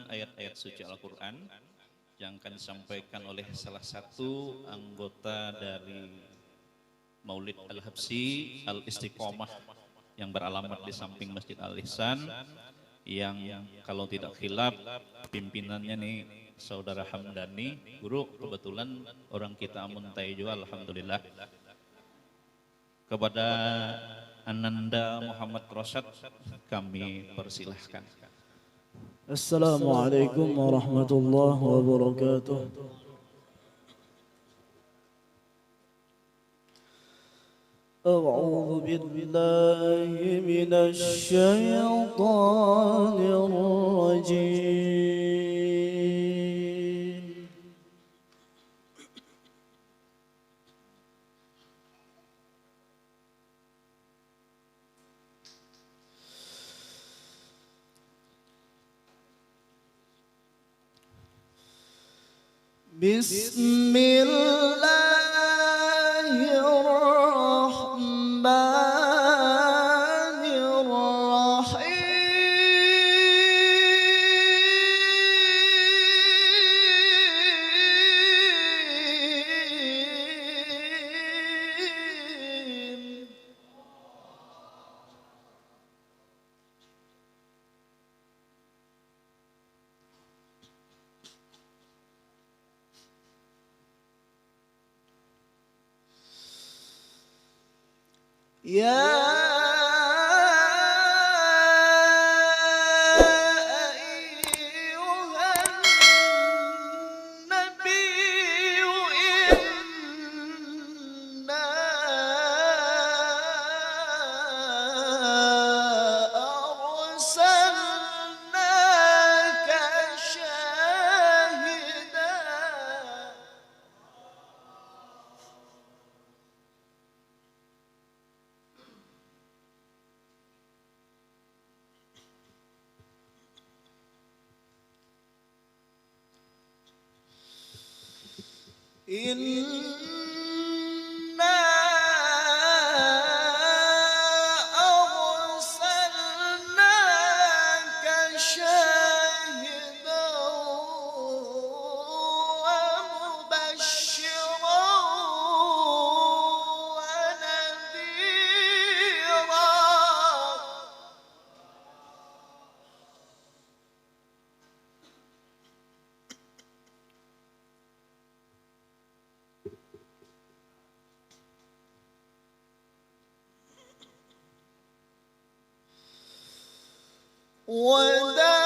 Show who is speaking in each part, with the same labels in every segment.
Speaker 1: ayat-ayat suci Al-Quran yang akan disampaikan oleh salah satu anggota dari Maulid Al-Habsi Al-Istiqomah yang beralamat di samping Masjid Al-Ihsan, yang kalau tidak khilaf pimpinannya nih Saudara Hamdani, guru kebetulan orang kita Amuntai juga, alhamdulillah. Kepada Ananda Muhammad Rosyad kami persilahkan.
Speaker 2: Assalamualaikum warahmatullahi wabarakatuh. أعوذ بالله من الشيطان الرجيم بسم الله الرحمن الرحيم يا أيها النبي إنا أرسلناك شاهدا إنا أرسلناك شاهدا ومبشرا ونذيرا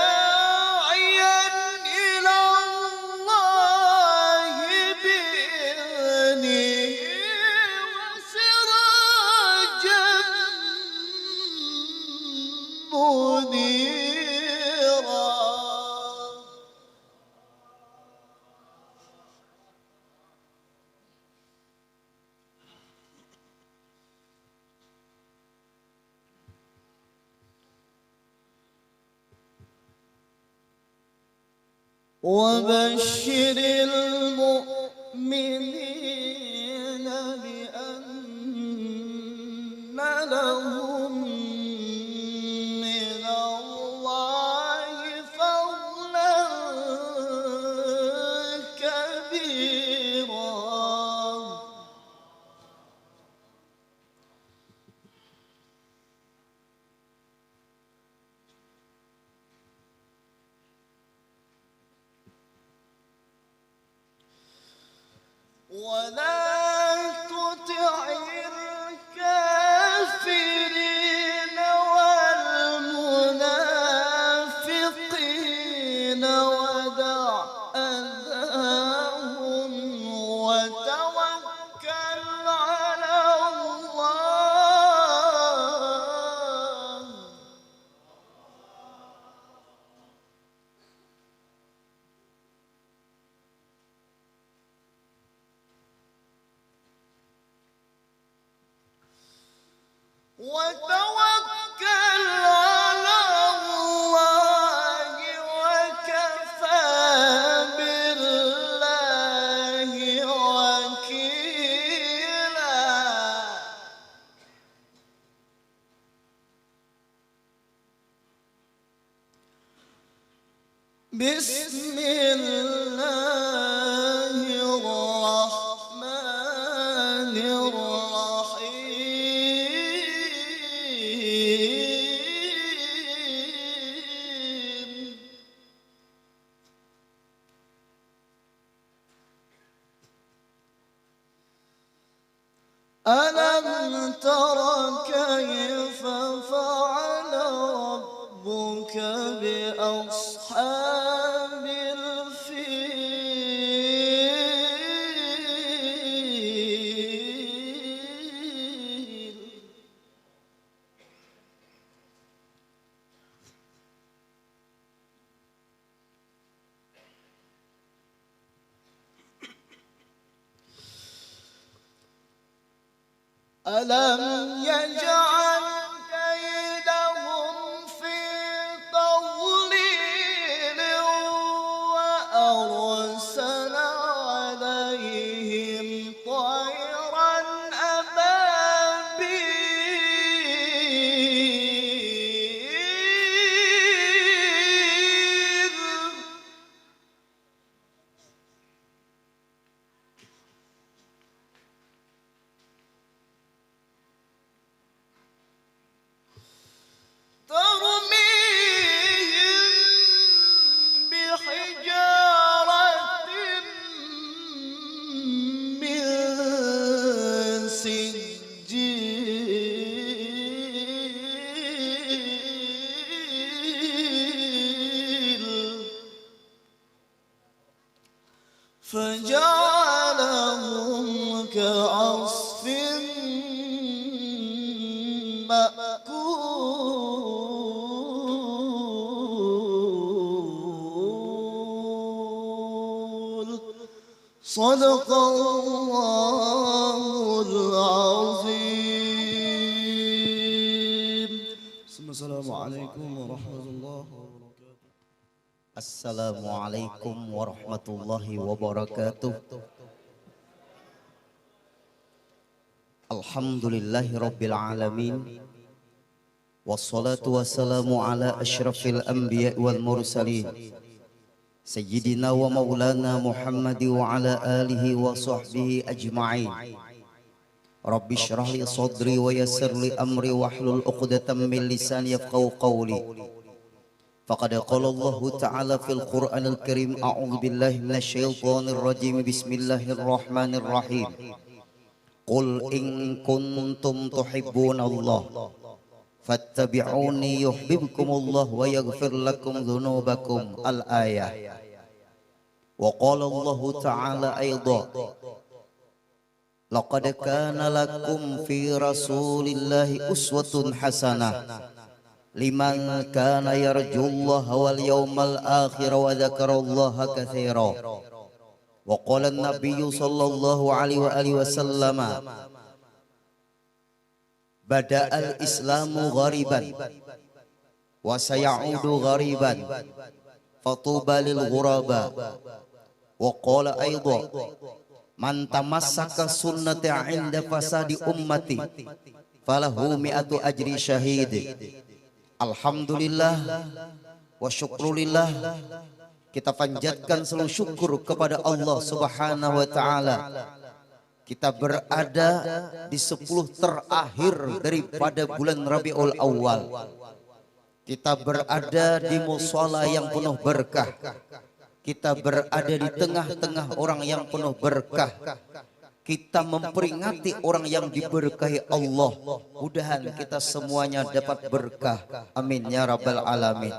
Speaker 2: وداعيا إلى الله بإذنه وسراجا منيرا وبشر المؤمنين بأن لهم من الله فضلا كبيرا ولا تطع الكافرين والمنافقين ودع أذاهم وتوكل على الله وتوكل على الله وكفى بالله وكيلا بسم الله الرحمن الرحيم ألم تر كيف فعل ربك بأصحاب الفيل ألم يجعل كيدهم في تضليل وأرسل عليهم طيرا أبابيل ترميهم بحجارة من سجيل فجعلهم كعصف مأكول صدق الله العظيم. السلام عليكم ورحمة الله وبركاته.
Speaker 3: Assalamualaikum warahmatullahi wabarakatuh. Alhamdulillahi rabbil alamin. Wassalatu wassalamu ala asyrafil anbiya wal mursalin Sayyidina wa maulana Muhammad wa ala alihi wa sahbihi ajma'in. Rabbi syrah li sadri wa yassir li amri wahlul uqdatam min lisani yafqahu qawli. Faqad qala Allah Ta'ala fil Qur'anil Karim a'udzu billahi minasyaitonir rajim bismillahirrahmanirrahim. Qul in kuntum tuhibbunallah fattabi'uni yuhibbukumullah wa yaghfir lakum dzunubakum al-ayah. Wa qala Allah Ta'ala aidan laqad kana lakum fi rasulillahi uswatun hasanah liman kana yarjullaha wal yawmal akhir wa dzakarallaha katsira. Wa qala an-nabiyyu sallallahu alaihi wa alihi wasallam bada'al islamu ghariban wa sayaudu ghariban fatuba lil ghuraba. Wa qala aidan man tamassaka sunnati 'inda fasadi ummati falahu mi'atu ajri syahid. Alhamdulillah wa syukrulillah, kita panjatkan seluruh syukur kepada Allah Subhanahu wa Ta'ala. Kita berada di 10 terakhir daripada bulan Rabiul Awal. Kita berada di mushola yang penuh berkah. Kita berada di tengah-tengah orang yang penuh berkah. Kita memperingati orang yang diberkahi Allah. Mudahan kita semuanya dapat berkah. Amin ya rabbal alamin.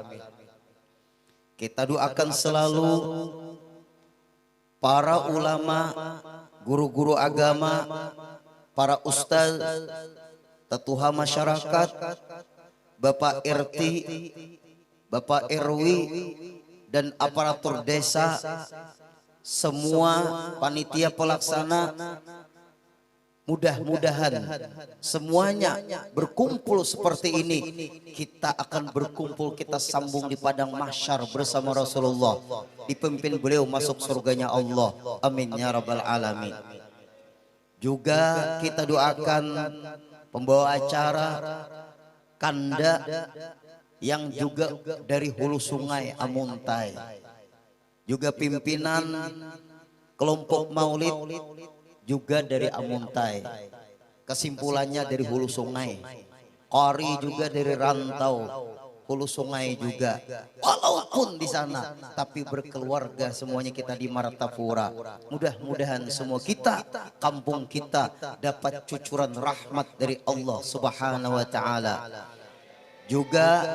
Speaker 3: Kita doakan selalu para ulama, guru-guru agama, para ustaz, tetuha masyarakat, Bapak RT, Bapak RW, dan aparatur desa, semua panitia pelaksana, mudah-mudahan semuanya berkumpul seperti ini. Kita akan berkumpul, kita sambung di padang mahsyar bersama Rasulullah, dipimpin beliau masuk surganya Allah. Amin ya rabbal alamin. Juga kita doakan pembawa acara Kanda yang juga dari hulu sungai Amuntai. juga pimpinan kelompok maulid juga dari Amuntai. Kesimpulannya dari hulu sungai. Qari juga dari rantau hulu sungai juga. Walaupun di sana tapi berkeluarga semuanya kita di Martapura. Mudah-mudahan semua kita, kampung kita dapat cucuran rahmat dari Allah Subhanahu wa taala. Juga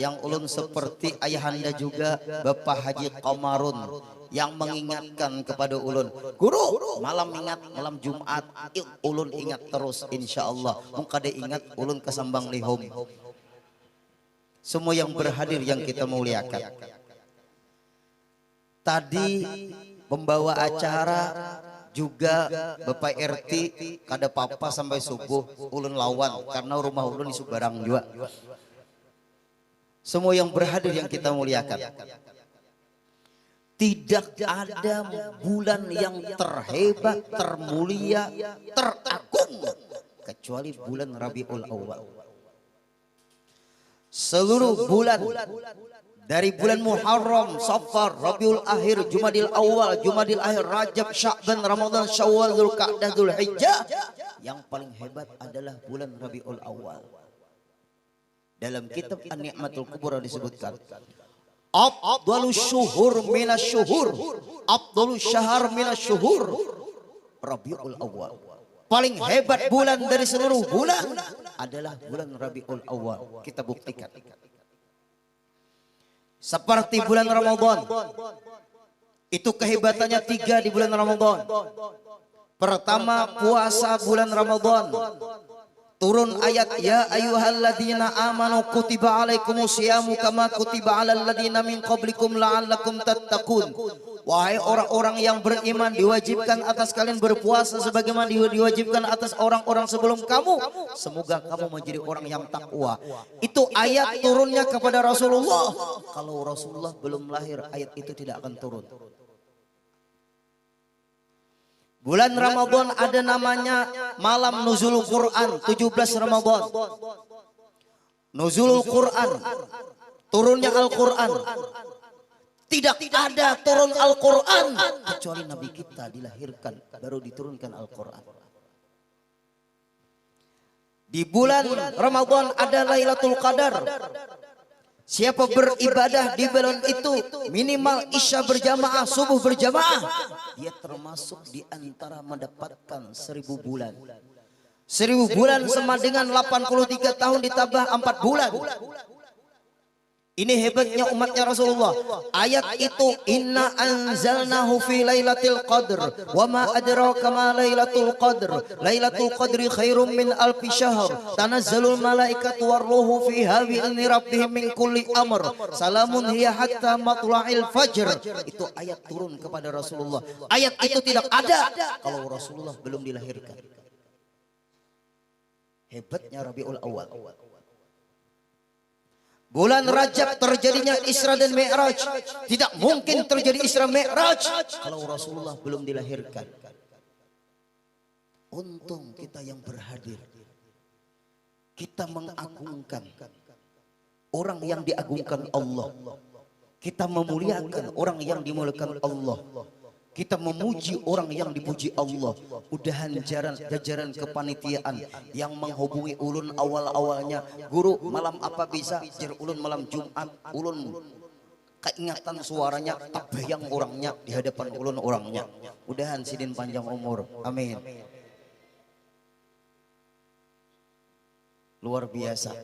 Speaker 3: yang ulun seperti ayahanda juga Bapak Haji Qamarun yang mengingatkan kepada ulun, guru malam ingat malam Jumat, ulun ingat terus insyaallah. Mungkade ingat ulun kesambang lihum. Semua yang berhadir yang kita muliakan. Tadi pembawa acara juga Bapak RT kada papa sampai subuh ulun lawan karena rumah ulun di Subarang juga. Semua yang berhadir yang kita muliakan. Tidak ada bulan yang terhebat, termulia, teragung kecuali bulan Rabiul Awal. Seluruh bulan dari bulan Muharram, Safar, Rabiul Akhir, Jumadil Awal, Jumadil Akhir, Rajab, Sya'ban, Ramadan, Syawal, Dzulqa'dah, Dzulhijjah, yang paling hebat adalah bulan Rabiul Awal. Dalam kitab An-Ni'matul Kubra disebutkan, Afdalus syuhur minas syuhur, Afdalus syahar minas syuhur, Rabiul Awal. Paling hebat bulan dari seluruh bulan adalah bulan Rabiul Awal. Kita buktikan. Seperti bulan Ramadan. Itu kehebatannya 3 di bulan Ramadan. Pertama, puasa bulan Ramadan. Turun ayat, ya ayyuhalladzina amanu kutiba alaikumusyamu kama kutiba alal ladzina min qablikum la'allakum tattaqun. Wahai orang-orang yang beriman, diwajibkan atas kalian berpuasa sebagaimana diwajibkan atas orang-orang sebelum kamu. Semoga kamu menjadi orang yang takwa. Itu ayat turunnya kepada Rasulullah. Kalau Rasulullah belum lahir, ayat itu tidak akan turun. Bulan Ramadan ada namanya malam nuzulul Quran, 17 Ramadan. Nuzulul Quran, turunnya Al-Quran. Tidak ada turun Al-Quran kecuali Nabi kita dilahirkan baru diturunkan Al-Quran. Di bulan Ramadan ada Lailatul Qadar. Siapa beribadah di bulan itu minimal isya berjamaah, subuh berjamaah, dia termasuk di antara mendapatkan 1000 bulan. 1000 bulan sama dengan 83 tahun ditambah 4 bulan. Ini hebatnya umatnya Rasulullah. Ayat itu inna anzalnahu fi lailatul qadr wa ma adraka ma lailatul qadr. Lailatul qadri khairum min alfi syahr. Tanazzalul malaikatu warruhu fiha bi idzni rabbihim min kulli amr. Salamun hiya hatta matla'il fajr. Itu ayat turun kepada Rasulullah. Ayat itu tidak ada kalau Rasulullah belum dilahirkan. Hebatnya Rabiul Awal. Bulan Rajab terjadinya Isra dan Mi'raj. Tidak mungkin terjadi Isra Mi'raj kalau Rasulullah belum dilahirkan. Untung kita yang berhadir. Kita mengagungkan orang yang diagungkan Allah. Kita memuliakan orang yang dimuliakan Allah. Kita memuji orang yang dipuji Allah. Mudahan jajaran kepanitiaan yang menghubungi ulun awal-awalnya, guru malam apa bisa jar ulun malam Jumat, ulun keingatan suaranya, tak bayang orangnya di hadapan ulun orangnya. Mudahan sidin panjang umur, amin. Luar biasa.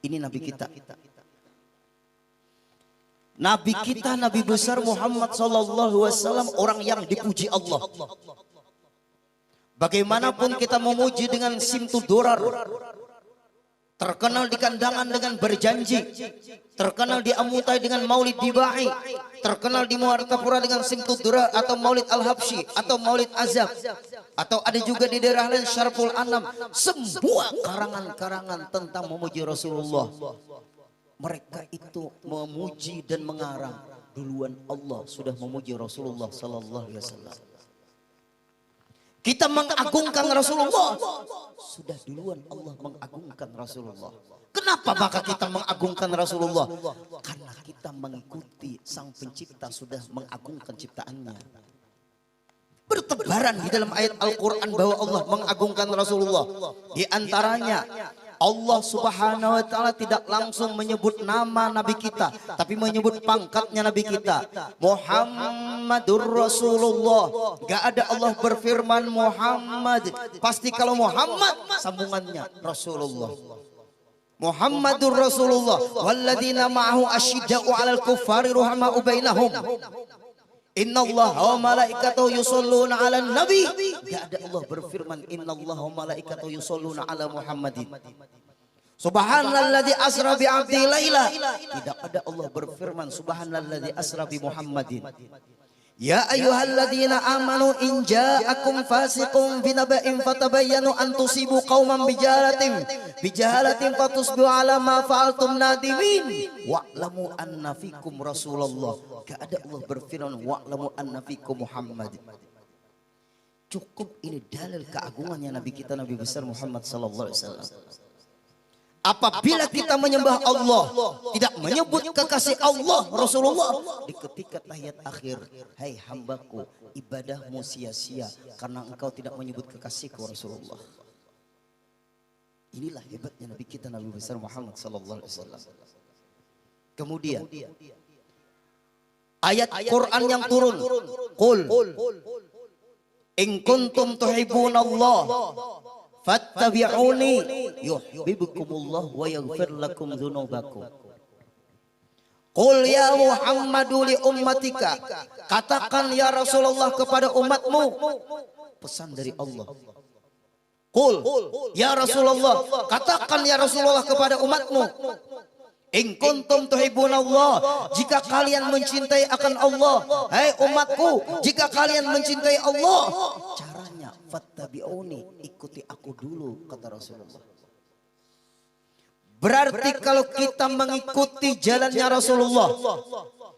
Speaker 3: Ini Nabi kita. Nabi kita, Nabi besar Muhammad sallallahu alaihi wasallam, orang yang dipuji Allah. Bagaimanapun kita memuji dengan simtu durar, terkenal di kandangan dengan berjanji, terkenal di Amutai dengan maulid dibai, terkenal di Martapura dengan simtu durar atau maulid al-habsyi atau maulid azab, atau ada juga di daerah lain Syarful Anam. Semua karangan-karangan tentang memuji Rasulullah. Mereka itu memuji dan mengarang duluan Allah sudah memuji Rasulullah sallallahu alaihi wasallam. kita mengagungkan Rasulullah. Sudah duluan Allah mengagungkan Rasulullah. Kenapa maka kita mengagungkan Rasulullah? Karena kita mengikuti Sang Pencipta sudah mengagungkan ciptaannya. Bertebaran di dalam ayat Al-Quran bahwa Allah mengagungkan Rasulullah. Di antaranya Allah Subhanahu wa ta'ala tidak langsung menyebut nama Nabi kita, tapi menyebut pangkatnya Nabi kita, Muhammadur Rasulullah. Gak ada Allah berfirman Muhammad, pasti kalau Muhammad sambungannya Rasulullah. Muhammadur Rasulullah walladzina ma'ahu asyidda'u 'alal kuffari ruhama'u bainahum. Innallaha wa malaikatahu yusholluna 'alan nabi. Enggak ada Allah berfirman innallaha wa malaikatahu yusholluna 'ala Muhammadin. Subhanalladzi asra bi 'abdi laila. Tidak ada Allah berfirman subhanalladzi asra bi Muhammadin. Ya ayyuhalladzina amanu in ja'akum fasiqun binaba'in fatabayyanu an tusibu qauman bijahalatin fatusbihu 'ala ma fa'altum nadimin. Wa'lamu anna fikum Rasulullah. Gak ada Allah berfirman wa'lamu anna fikum Muhammad. Cukup ini dalil keagungannya Nabi kita, Nabi besar Muhammad sallallahu alaihi wasallam. Apabila kita menyembah Allah, tidak menyebut kekasih Allah Rasulullah, di ketika tahiyat akhir, hai hambaku, ibadahmu sia-sia karena engkau tidak menyebut kekasihku Rasulullah. Inilah hebatnya Nabi kita, Nabi besar Muhammad sallallahu alaihi wasallam. Kemudian ayat Quran yang turun, qul in kuntum tuhibbunallah fattabi'uni yuhibbukumullah wa yaghfir lakum dzunubakum. Qul ya Muhammadu li ummatika, katakan ya Rasulullah kepada umatmu, pesan dari Allah. Qul ya Rasulullah, katakan ya Rasulullah kepada umatmu, in kuntum tuhibbunallah, jika kalian mencintai akan Allah, hai umatku, jika kalian mencintai Allah, caranya fattabi'uni, ikuti aku dulu, kata Rasulullah. Berarti kalau kita mengikuti jalannya Rasulullah,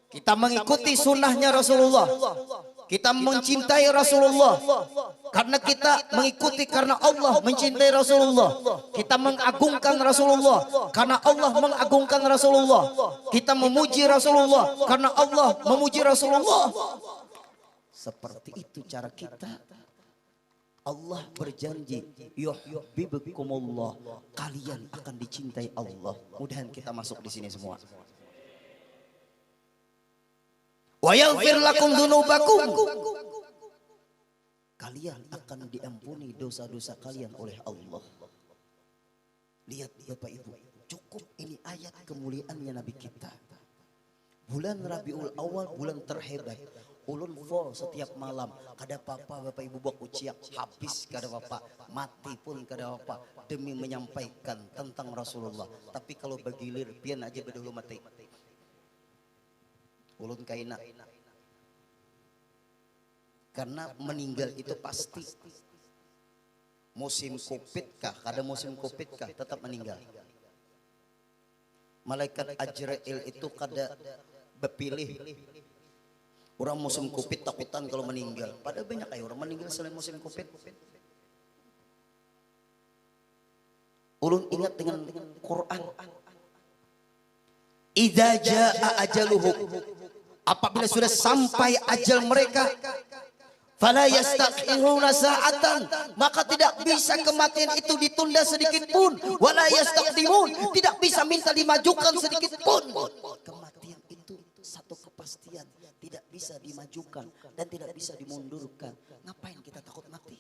Speaker 3: kita mengikuti sunnahnya Rasulullah, kita mencintai Rasulullah, karena kita mengikuti karena Allah mencintai Rasulullah, kita mengagungkan Rasulullah karena Allah mengagungkan Rasulullah, kita memuji Rasulullah karena Allah memuji Rasulullah. Seperti itu cara kita. Allah berjanji yuhibbukumullah, kalian akan dicintai Allah. Mudahan kita masuk di sini semua. Wa yaghfir lakum dzunubakum, kalian akan diampuni dosa-dosa kalian oleh Allah. Lihat Bapak Ibu, cukup ini ayat kemuliaannya Nabi kita. Bulan Rabiul Awal, bulan terhebat. Ulun full setiap malam. Kada apa-apa Bapak Ibu buat uciak habis, kada apa-apa, mati pun kada apa-apa, demi menyampaikan tentang Rasulullah. Tapi kalau bagilir pian aja bedahulu mati. Ulun kaina. Karena meninggal itu pasti. Musim Covid kah, kada musim Covid kah, tetap meninggal. Malaikat Ajrail itu kada berpilih. Orang musim Covid takutan kalau meninggal. Padahal banyak kayak orang meninggal selain musim Covid. Ulun ingat dengan Quran. Idza jaa ajaluhum, apabila sudah sampai ajal mereka, fala yastakhiruna sa'atan, maka tidak bisa kematian itu ditunda sedikit pun, wala yastaqdimun, tidak bisa minta dimajukan sedikit pun. Kematian itu satu kepastian, tidak bisa dimajukan dan tidak bisa dimundurkan. Ngapain kita takut mati?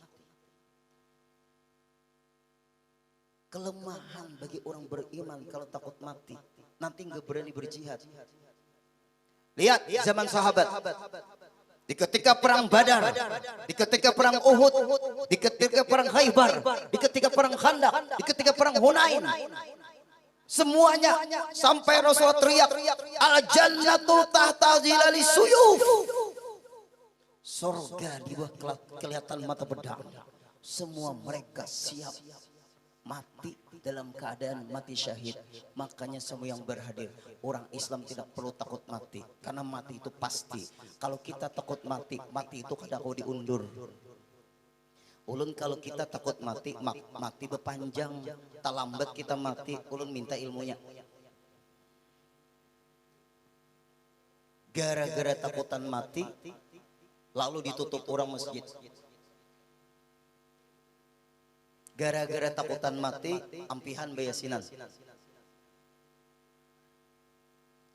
Speaker 3: Kelemahan bagi orang beriman kalau takut mati. Nanti nggak berani berjihad. Lihat zaman sahabat. Di ketika perang Badar, di ketika perang Uhud, di ketika perang Khaybar, di ketika perang Khandaq, di ketika perang Hunain. Semuanya sampai Rasulullah teriak, al-jannatu tahta zilali suyuf. Surga di bawah kelihatan mata pedang. Semua mereka siap mati dalam keadaan mati syahid. Makanya semua yang berhadir, orang Islam tidak perlu takut mati, karena mati itu pasti. Kalau kita takut mati, mati itu kadang diundur. Ulun kalau kita takut mati, mati berpanjang, tak lambat kita mati, ulun minta ilmunya. Gara-gara takutan mati, lalu ditutup orang masjid. Gara-gara takutan mati, ampihan bayasinan.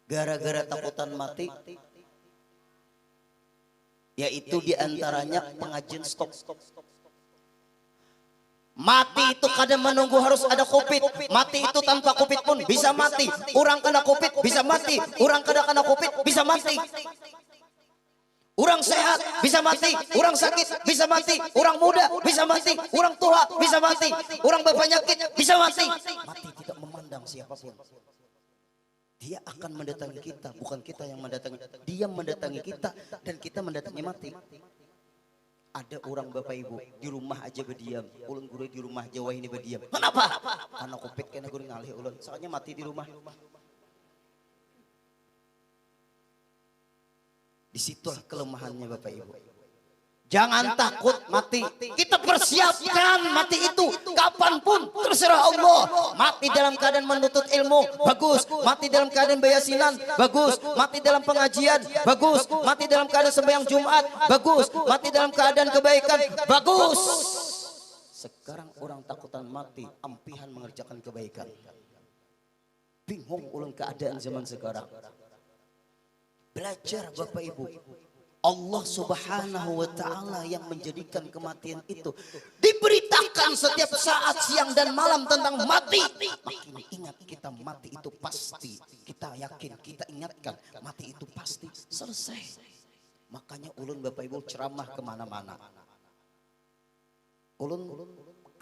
Speaker 3: Gara-gara takutan mati, yaitu diantaranya pengajian stop. Mati itu kadang menunggu harus ada COVID. Mati itu tanpa COVID pun bisa mati. Orang kena COVID bisa mati. Orang kena COVID bisa mati. Orang sehat bisa mati. Orang sakit bisa mati. Orang muda bisa mati. Orang tua bisa mati. Orang berpenyakit bisa mati. Mati tidak memandang siapapun. Dia akan mendatangi kita, bukan kita yang mendatangi. Dia mendatangi kita dan kita mendatangi mati. Ada orang bapak ibu di rumah aja berdiam. Ulun guru di rumah Jawa ini berdiam. Kenapa? Karena COVID kena guru ngalih ulun. Soalnya mati di rumah. Disitulah kelemahannya bapak ibu. Jangan takut mati. Kita persiapkan mati itu kapanpun terserah Allah. Mati dalam keadaan menuntut ilmu, bagus. Mati dalam keadaan bayasinan, bagus. Mati dalam pengajian, bagus. Mati dalam keadaan sembahyang Jumat, bagus. Mati dalam keadaan kebaikan, bagus. Sekarang orang takutan mati, ampihan mengerjakan kebaikan. Bingung ulun keadaan zaman sekarang. Belajar bapak ibu. Allah subhanahu wa ta'ala yang menjadikan kematian itu diberitakan setiap saat siang dan malam tentang mati. Makin ingat kita mati itu pasti. Kita yakin, kita ingatkan mati itu pasti. Selesai. Makanya ulun bapak ibu ceramah kemana-mana. Ulun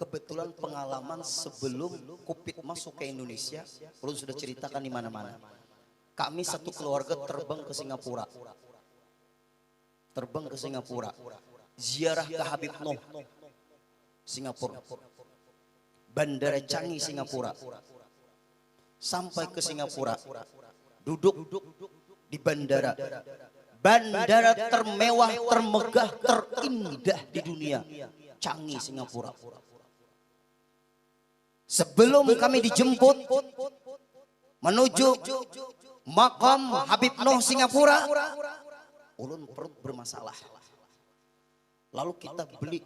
Speaker 3: kebetulan pengalaman sebelum COVID masuk ke Indonesia. Ulun sudah ceritakan di mana-mana. Kami satu keluarga terbang ke Singapura. Ziarah ke Habib Noh Singapura, Bandara Changi Singapura. Sampai ke Singapura, duduk di bandara termewah, termegah, terindah di dunia, Changi Singapura. Sebelum kami dijemput menuju makam Habib Noh Singapura, ulun perut bermasalah. Lalu kita beli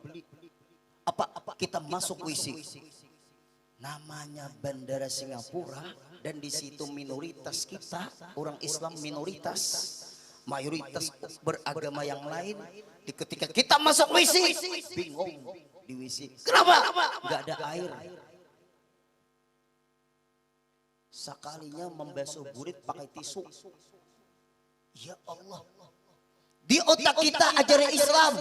Speaker 3: kita masuk WC. Namanya Bandara Singapura dan di situ minoritas kita, orang Islam minoritas, mayoritas beragama yang lain. Ketika kita masuk WC, bingung di WC. Kenapa? Enggak ada air. Sekalinya membasuh burit pakai tisu. Ya Allah. Di otak kita ajaran Islam.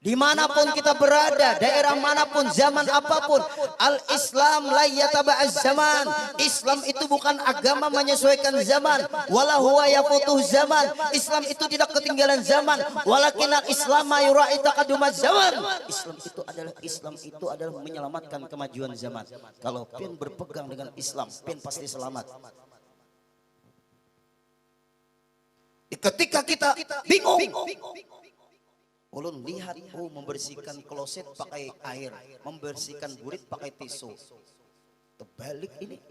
Speaker 3: Dimanapun kita berada, daerah manapun, zaman apapun, al-Islam la yataba'az zaman. Islam itu bukan agama menyesuaikan zaman, wala huwa yafutuh zaman. Islam itu tidak ketinggalan zaman, walakin al-Islam ma yura'i taqaddumaz zaman. Islam itu adalah menyelamatkan kemajuan zaman. Kalau pian berpegang dengan Islam, pian pasti selamat. Ketika kita bingung, ulun lihat membersihkan kloset pakai air, membersihkan burit pakai tisu. Terbalik ini.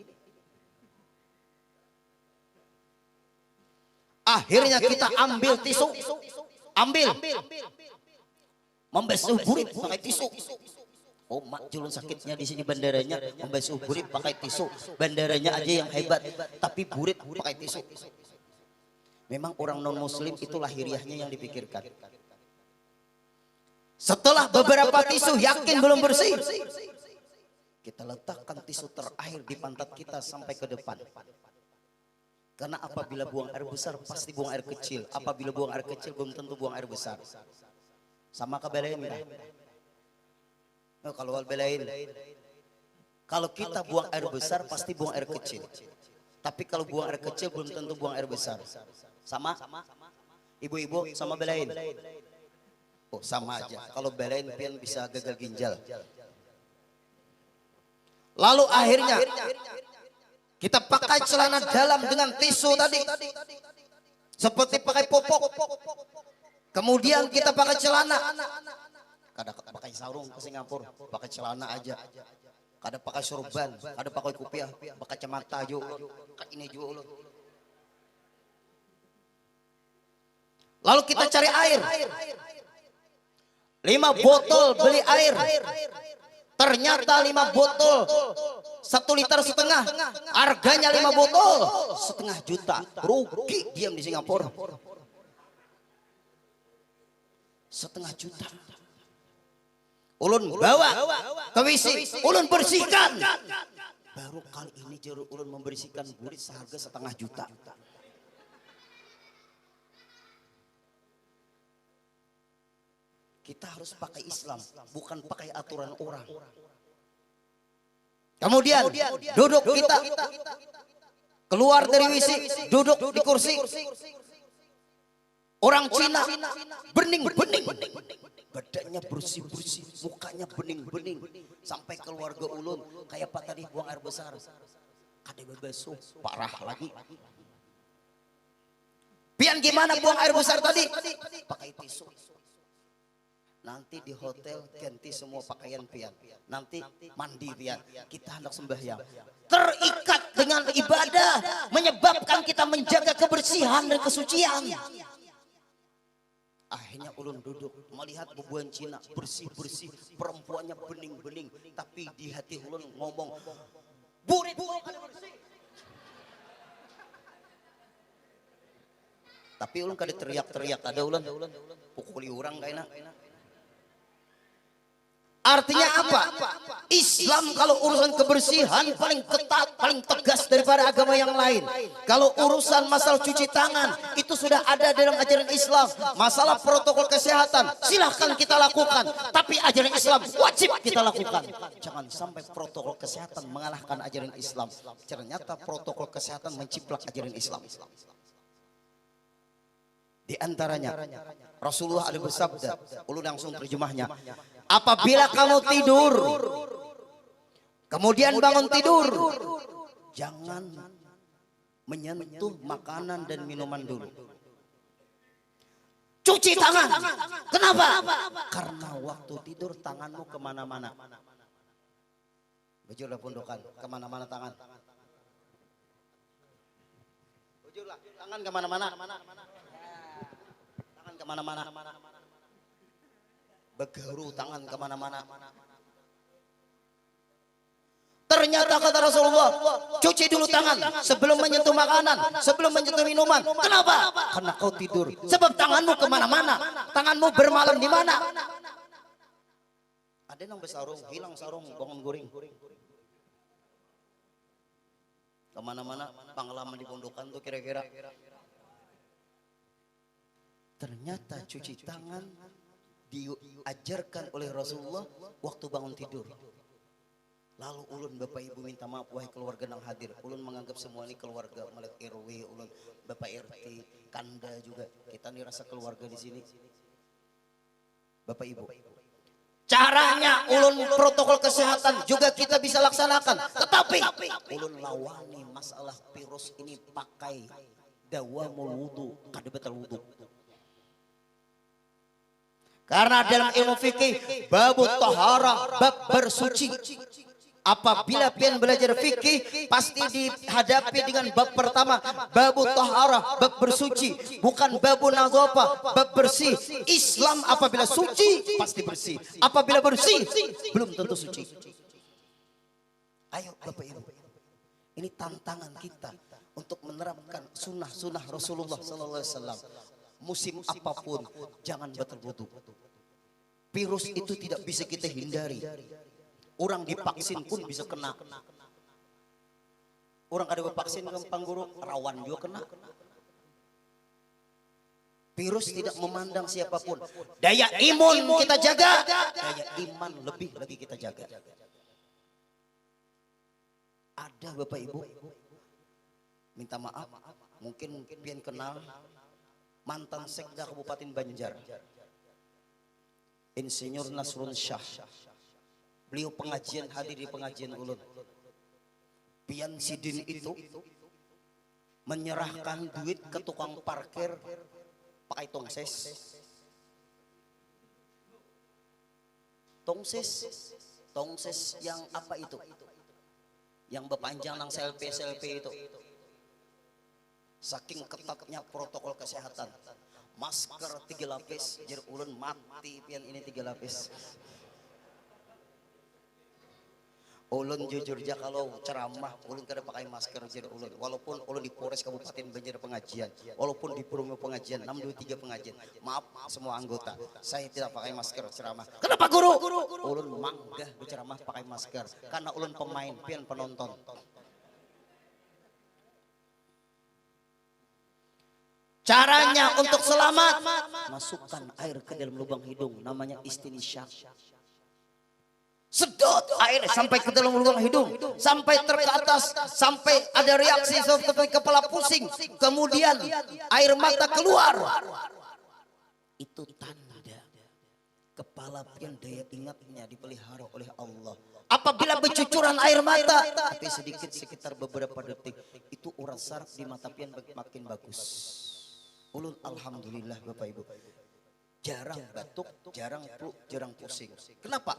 Speaker 3: Akhirnya kita ambil tisu, membasuh burit pakai tisu. Oh, mak julun sakitnya di sini bandaranya, membasuh burit pakai tisu. Bandaranya aja yang hebat, tapi burit pakai tisu. Memang orang non-muslim itu lahiriahnya yang dipikirkan. Setelah beberapa tisu yakin belum bersih, kita letakkan tisu terakhir di pantat kita sampai ke depan. Karena apabila buang air besar pasti buang air kecil. Apabila buang air kecil belum tentu buang air besar. Sama kebelain kita. Kalau belain, kalau kita buang air besar pasti buang air kecil. Tapi kalau buang air kecil belum tentu buang air besar. Sama? Ibu-ibu sama belain? Oh, sama aja. Kalau belain pian bisa gagal ginjal. Lalu akhirnya kita pakai celana dalam dengan tisu tadi. Seperti pakai popok. Kemudian kita pakai celana. Kadang pakai pakai sarung ke Singapura, pakai celana aja. Kada pakai sorban, kada pakai kopiah, pakai kacamata juga, ini juga ulun. Lalu kita cari air. 5 botol beli air. Ternyata 5 botol 1,5 liter. Harganya 5 botol 1,5 juta. Rugi diam di Singapura. 1,5 juta. Ulun bawa ke WC, ulun bersihkan. Baru kali ini jeruk ulun membersihkan gurit seharga 1,5 juta. Kita harus pakai Islam, bukan pakai aturan orang. Kemudian duduk kita, keluar dari WC, duduk di kursi. Orang Cina bening-bening, badannya bersih-bersih, mukanya bening-bening. Sampai keluarga ulun, kayak apa tadi buang air besar. Kada bebeso, parah lagi. Pian gimana buang air besar tadi? Pakai tisu. Nanti di hotel ganti semua pakaian pian. Nanti mandi pian. Kita hendak sembahyang. Terikat dengan ibadah menyebabkan kita menjaga kebersihan dan kesucian. Akhirnya ulun duduk melihat bebuan Cina bersih-bersih, perempuannya bening-bening, tapi di hati ulun ngomong, burit kada bersih. Tapi ulun kada teriak-teriak, ada ulun pukuli orang kayaknya. Artinya apa? Islam kalau urusan kebersihan paling ketat, paling tegas daripada agama yang lain. Kalau urusan masalah cuci tangan itu sudah ada dalam ajaran Islam. Masalah protokol kesehatan silahkan kita lakukan, tapi ajaran Islam wajib kita lakukan. Jangan sampai protokol kesehatan mengalahkan ajaran Islam. Ternyata protokol kesehatan menciplak ajaran Islam. Di antaranya Rasulullah ada bersabda, ulun langsung terjemahnya. Apabila kamu tidur, kemudian bangun tidur, jangan menyentuh makanan dan minuman dulu. Cuci tangan. Kenapa? Karena waktu tidur tanganmu kemana-mana. Bujurlah pundukan, kemana-mana tangan. Bujurlah, tangan kemana-mana. Tangan kemana-mana. Begaru tangan kemana-mana. Ternyata kata Rasulullah, cuci dulu tangan sebelum menyentuh makanan, sebelum menyentuh minuman. Kenapa? Karena kau tidur. Sebab tanganmu kemana-mana. Tanganmu bermalam di mana? Ada yang bersarung, hilang sarung, bangun guring. Kemana-mana pengalaman di pondokan tuh kira-kira. Ternyata cuci tangan diajarkan oleh Rasulullah waktu bangun tidur. Lalu ulun Bapak Ibu minta maaf wahai keluarga yang hadir. Ulun menganggap semua ini keluarga, Malek RW, ulun Bapak RT, Kanda juga. Kita nih rasa keluarga di sini. Bapak Ibu. Caranya ulun protokol kesehatan juga kita bisa laksanakan. Tetapi ulun lawani masalah virus ini pakai dawamul wudu, kada batal wudu. Karena dalam ilmu fikih babu tahara, bab bersuci. Apabila pian belajar fikih pasti dihadapi dengan bab pertama, babu tahara, bab bersuci, bukan babu nadhafah, bab bersih. Islam apabila suci pasti bersih. Apabila bersih belum tentu suci. Ayo Bapak Ibu. Ini tantangan kita untuk menerapkan sunnah-sunnah Rasulullah SAW. Musim apapun jangan batal wudu. Virus itu tidak bisa kita hindari. Orang divaksin pun bisa kena. Orang ada vaksin gampang guru rawan juga kena. Virus tidak memandang siapapun. Daya imun kita jaga, daya iman lebih lagi kita jaga. Ada Bapak Ibu minta maaf, mungkin pian kenal mantan Sekda Kabupaten Banjar, Insinyur Nasrun Syah. Beliau pengajian, hadir di pengajian ulun. Pian sidin itu menyerahkan duit ke tukang parkir pakai tongses. Tongses yang apa itu? Yang berpanjang nang selfie itu. Saking ketatnya protokol kesehatan. Masker 3 lapis, jer ulun mati pian ini 3 lapis. Ulun jujur aja kalau ceramah, ulun kada pakai masker jer ulun. Walaupun ulun di Polres Kabupaten Banjar pengajian, walaupun di Bromo pengajian, 623 pengajian. Maaf semua anggota, saya tidak pakai masker ceramah. Kenapa guru? Ulun manggah berceramah pakai masker, karena ulun pemain, pian penonton. Caranya untuk selamat, masukkan air ke dalam lubang hidung, namanya istinsyak. Sedot air sampai ke dalam lubang hidung, sampai ke atas, sampai ada reaksi seperti kepala pusing, kemudian air mata keluar. Itu tanda kepala pian daya ingatnya dipelihara oleh Allah. Apabila bercucuran air mata, tapi sedikit sekitar beberapa detik, itu urat saraf di mata pian makin bagus. Ulun alhamdulillah Bapak Ibu. Jarang batuk, jarang flu, jarang pusing. Kenapa?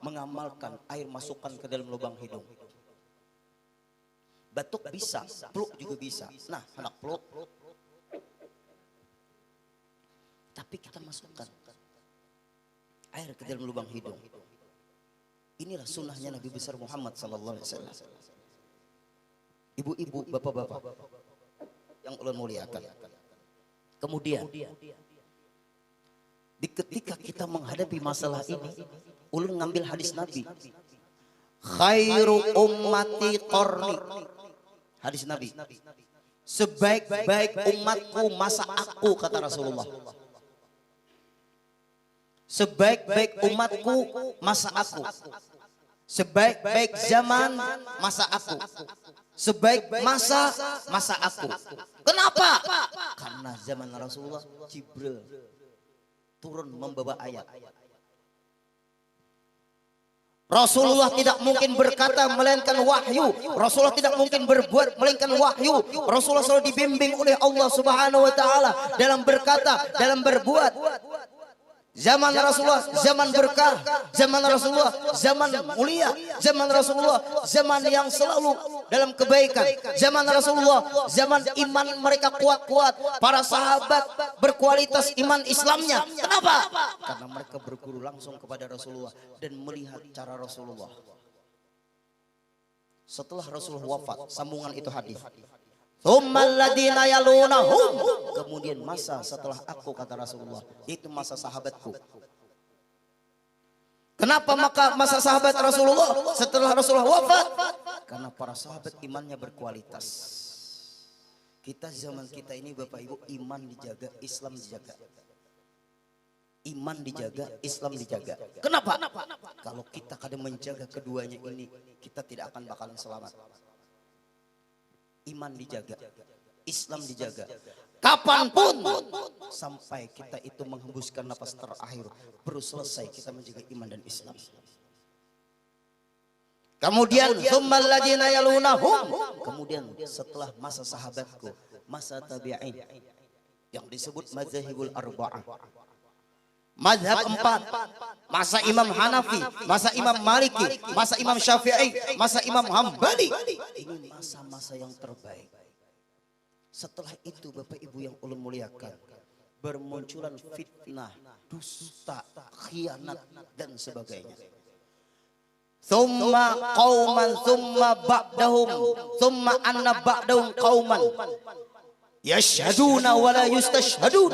Speaker 3: Mengamalkan air masukkan ke dalam lubang hidung. Batuk bisa, flu juga bisa. Nah, anak flu. Tapi kita masukkan air ke dalam lubang hidung. Inilah sunnahnya Nabi besar Muhammad sallallahu alaihi wasallam. Ibu-ibu, bapak-bapak yang ulun muliakan. Kemudian ketika kita menghadapi masalah ini, ulun ngambil hadis Nabi. Khairu ummati qarni. Hadis Nabi. Sebaik-baik umatku masa aku, kata Rasulullah. Sebaik-baik umatku masa aku. Sebaik-baik zaman masa aku. Sebaik masa aku. Kenapa? Karena zaman Rasulullah Jibril turun membawa ayat. Rasulullah tidak mungkin berkata melainkan wahyu. Rasulullah tidak mungkin berbuat melainkan wahyu. Rasulullah selalu dibimbing oleh Allah Subhanahu wa taala dalam berkata, dalam berbuat. Zaman Rasulullah zaman berkah, zaman Rasulullah zaman mulia, zaman Rasulullah zaman yang selalu dalam kebaikan, zaman Rasulullah zaman iman mereka kuat-kuat, para sahabat berkualitas iman Islamnya. Kenapa? Karena mereka berguru langsung kepada Rasulullah dan melihat cara Rasulullah. Setelah Rasulullah wafat, sambungan itu hadis. Kemudian masa setelah aku, kata Rasulullah, itu masa sahabatku. Kenapa masa sahabat Rasulullah setelah Rasulullah wafat? Karena para sahabat imannya berkualitas. Kita zaman kita ini Bapak Ibu, iman dijaga, Islam dijaga. Iman dijaga, Islam dijaga. Kenapa? Kalau kita kadang menjaga keduanya ini, kita tidak akan bakalan selamat. Iman dijaga, Islam dijaga. Kapanpun sampai kita itu menghembuskan napas terakhir, baru selesai kita menjaga iman dan Islam. Kemudian kemudian setelah masa sahabatku, masa tabi'in yang disebut mazhabul arba'ah. Mazhab 4, masa Imam Hanafi, masa Imam Maliki, masa Imam Syafi'i, masa Imam Hambali. Ini masa-masa yang terbaik. Setelah itu Bapak Ibu yang ulun muliakan, bermunculan fitnah, dusta, khianat dan sebagainya. Thumma qauman thumma ba'dahum thumma anna ba'dahum qauman yashhaduna wa la yustashhadun.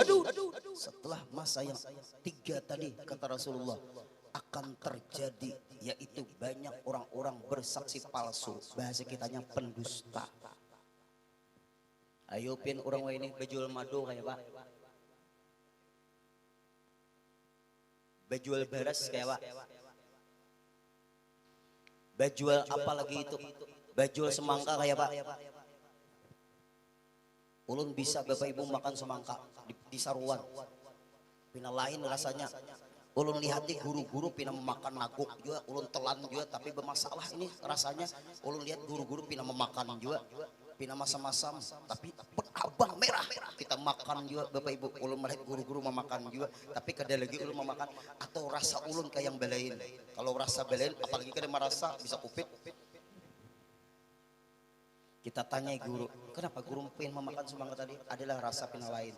Speaker 3: Setelah masa yang 3 tadi, kata Rasulullah, akan terjadi, yaitu banyak orang-orang bersaksi palsu. Bahasa kitanya pendusta. Ayo pin orang ini bejual madu kayak Pak. Bejual beras kayak Pak. Bejual apa lagi itu? Bejual semangka kayak Pak. Ulun bisa Bapak Ibu makan semangka di Saruan. Pina lain rasanya. Ulun lihati guru-guru pina memakan naguk juga, ulun telan juga, tapi bermasalah ini rasanya. Ulun lihat guru-guru pina memakan juga, pina masam-masam, tapi berubah merah. Kita makan juga Bapak Ibu, ulun melihat guru-guru memakan juga, tapi kada lagi ulun memakan atau rasa ulun kayak yang belain. Kalau rasa belain apalagi kada merasa bisa kupit. Kita tanya guru, kenapa guru pengen memakan sumangga tadi? Adalah rasa pina lain.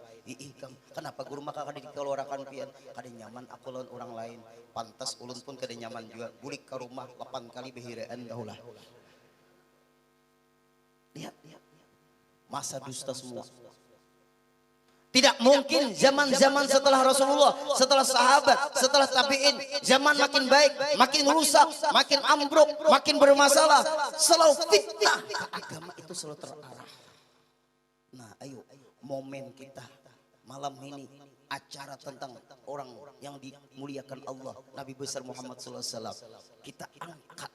Speaker 3: Kenapa guru makan kada dikeluarkan pian? Kada nyaman aku lawan orang lain. Pantas ulun pun kada nyaman juga. Bulik ke rumah 8 kali behiraan dahulah. Lihat. Masa dusta semua. Tidak mungkin zaman-zaman setelah Rasulullah, setelah sahabat, setelah tabi'in, zaman makin baik, makin rusak, makin ambruk, makin bermasalah. Selalu fitnah. Agama itu selalu terarah. Nah, ayo momen kita malam ini acara tentang orang yang dimuliakan Allah, Nabi besar Muhammad SAW. Kita angkat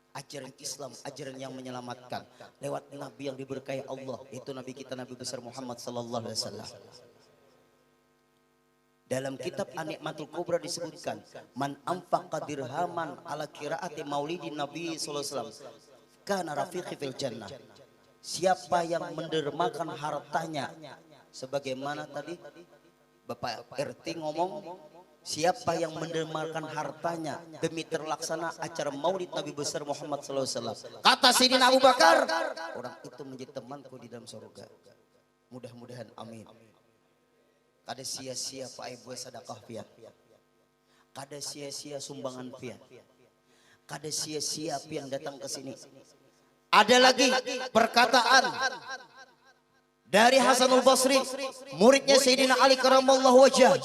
Speaker 3: ajaran Islam, ajaran yang menyelamatkan lewat Nabi yang diberkahi Allah, itu Nabi kita Nabi besar Muhammad sallallahu alaihi wasallam. Dalam kitab An-Ni'matul Kubra disebutkan, man anfaqa dirhaman ala qiraati maulidin Nabi sallallahu alaihi wasallam kana rafiqi fil jannah. Siapa yang mendermakan hartanya sebagaimana tadi Bapak RT ngomong, siapa yang mendermakan hartanya demi terlaksana acara maulid Nabi besar Muhammad SAW. Kata Sayyidina Abu Bakar, orang itu menjadi temanku di dalam surga. Mudah-mudahan amin. Kada sia-sia Pak Ibu sedekah pian. Kada sia-sia sumbangan pian. Kada sia-sia pian datang ke sini. Ada lagi perkataan dari Hasanul Basri, muridnya Sayyidina Ali karamallahu wajah.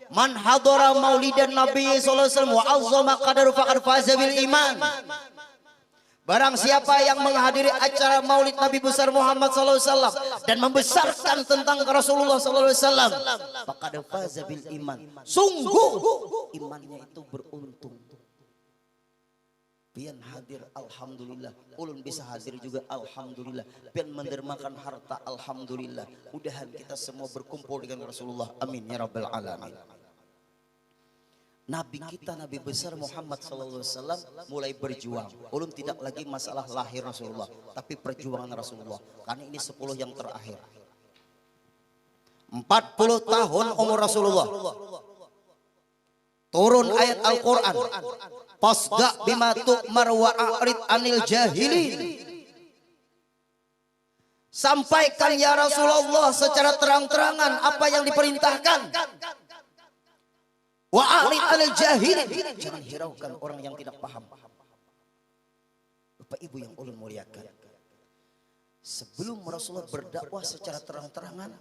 Speaker 3: Man hadara maulidan Nabi sallallahu alaihi wasallam wa azzama qadaru faqad faza bil iman. Barang siapa yang menghadiri acara maulid Nabi besar Muhammad sallallahu alaihi wasallam dan membesarkan tentang Rasulullah sallallahu alaihi wasallam, faqad faza bil iman. Sungguh imannya itu beruntung. Pian hadir alhamdulillah, ulun bisa hadir juga alhamdulillah. Pian mendermakan harta alhamdulillah. Mudahan kita semua berkumpul dengan Rasulullah, amin ya rabbal alamin. Nabi kita Nabi besar Muhammad sallallahu alaihi wasallam mulai berjuang. Ulun tidak lagi masalah lahir Rasulullah, tapi perjuangan Rasulullah. Karena ini 10 yang terakhir. 40 tahun umur Rasulullah. Turun ayat Al-Quran, fasda bima tu'mar wa a'rid anil jahilin. Sampaikan ya Rasulullah secara terang-terangan apa yang diperintahkan. Wa a'rid anil jahilin. Jangan hiraukan orang yang tidak paham. Bapak Ibu yang ulun muliakan, sebelum Rasulullah berdakwah secara terang-terangan,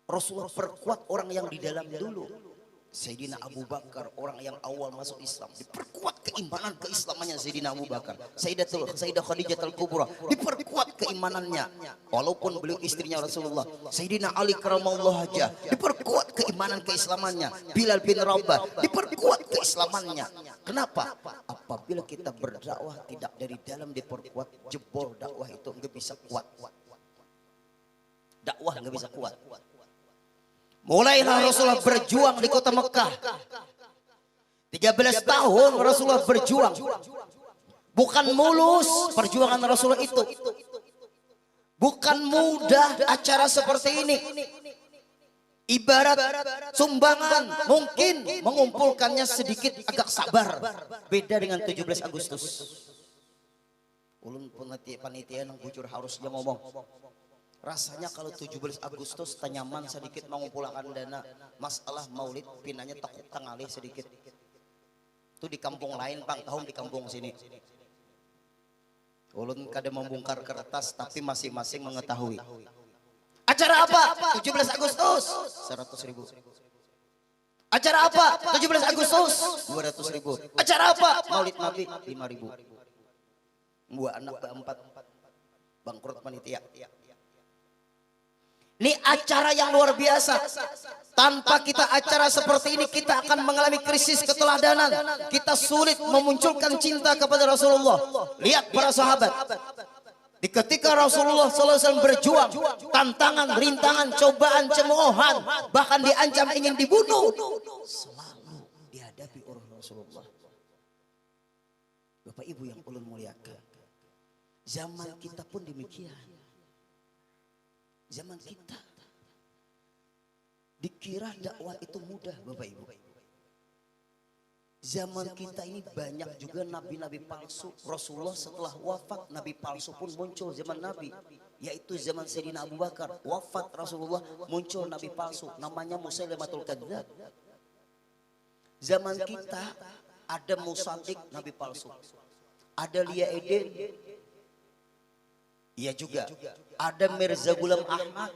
Speaker 3: Rasulullah perkuat orang yang di dalam dulu. Sayyidina Abu Bakar, orang yang awal masuk Islam, diperkuat keimanan keislamannya Sayyidina Abu Bakar. Sayyidah Khadijah Al-Kubra diperkuat keimanannya walaupun beliau istrinya Rasulullah. Sayyidina Ali karamallahu wajah diperkuat keimanan keislamannya. Bilal bin Rabah diperkuat keislamannya. Kenapa? Apabila kita berdakwah tidak dari dalam diperkuat, jebol dakwah itu enggak bisa kuat. Dakwah enggak bisa kuat. Mulailah Rasulullah berjuang di kota Mekah. 13 tahun Rasulullah berjuang. Bukan mulus perjuangan Rasulullah itu. Bukan mudah acara seperti ini. Ibarat sumbangan mungkin mengumpulkannya sedikit agak sabar. Beda dengan 17 Agustus. Ulun panitia yang bujur harusnya ngomong. Rasanya kalau 17 Agustus tanyaman sedikit mengumpulkan dana masalah maulid pinanya takut tangalih sedikit. Itu di kampung lain Pak, tahun di kampung sini. Ulun kada membongkar kertas tapi masing-masing mengetahui. Acara apa? 17 Agustus 100.000. Acara apa? 17 Agustus 200.000. Acara apa? Maulid Nabi 5.000. Buat anak keempat bangkrut panitia. Ini acara yang luar biasa. Tanpa kita acara seperti ini, kita akan mengalami krisis keteladanan. Kita sulit memunculkan cinta kepada Rasulullah. Lihat para sahabat. Di ketika Rasulullah SAW berjuang, tantangan, rintangan, cobaan, cemoohan, bahkan diancam ingin dibunuh, selalu dihadapi oleh Rasulullah. Bapak Ibu yang ulun muliakan, zaman kita pun demikian. Zaman kita dikira dakwah itu mudah Bapak Ibu. Zaman kita ini banyak juga nabi-nabi palsu. Rasulullah setelah wafat, nabi palsu pun muncul zaman Nabi. Yaitu zaman Sayyidina Abu Bakar. Wafat Rasulullah, muncul nabi palsu. Namanya Musailamatul Kadzdzab. Zaman kita ada Musaddiq, nabi palsu. Ada Lia Eden. Iya juga. Ada Mirza Ghulam Ahmad.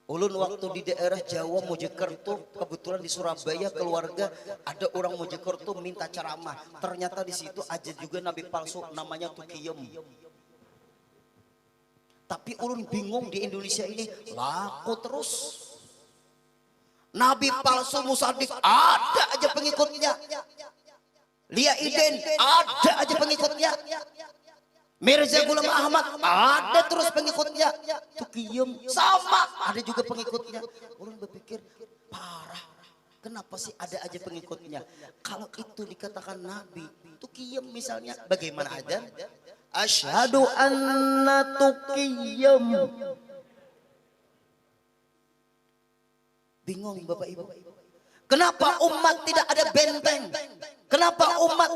Speaker 3: Ulun waktu di daerah Jawa Mojokerto, kebetulan di Surabaya keluarga ada orang Mojokerto minta ceramah. Ternyata di situ aja juga nabi palsu namanya Tukiyem. Tapi ulun bingung di Indonesia ini laku terus. Nabi palsu Musaddiq ada aja pengikutnya. Lia Iden ada aja pengikutnya. Mirza Ghulam Ahmad ada terus pengikutnya. Tukiyem sama ada juga pengikutnya. Orang berpikir parah. Kenapa sih ada aja pengikutnya? Kalau itu dikatakan Nabi, Tukiyem misalnya bagaimana ada? Asyhadu anna Tukiyem. Bingung Bapak Ibu. Kenapa umat tidak ada benteng? Kenapa umat